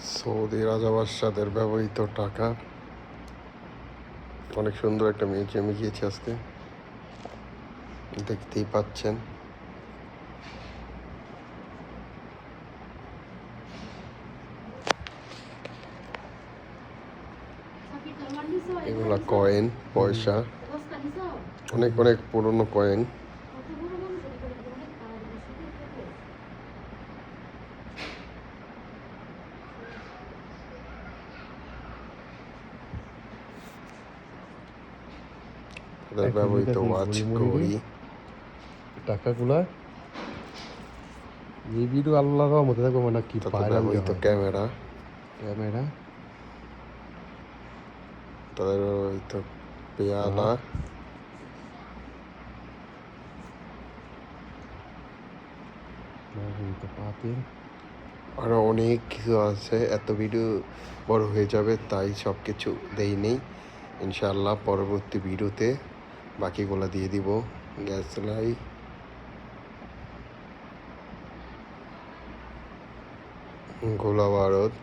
Saudi রাজাবাদশাদের ব্যবহৃত টাকা। অনেক সুন্দর একটা মিউজিয়ামে গিয়েছি আজকে, দেখতেই পাচ্ছেন। এগুলা কয়েন, পয়সা, অনেক অনেক পুরনো কয়েন। তাদের ব্যবহৃত ওয়াচ, ঘড়ি। টাকাগুলা এই ভিডিও আল্লাহর রহমতে থাকবো, মানে কি তাদের ব্যবহৃত ক্যামেরা, ক্যামেরা, তাদের ব্যবহৃত পেয়ালা, পাতিল, আরো অনেক কিছু আছে। এত ভিডিও বড় হয়ে যাবে, তাই সব কিছু দেই নেই। ইনশাআল্লাহ পরবর্তী ভিডিওতে বাকিগুলা দিয়ে দিব। গ্যাস লাই, গোলা বারুদ,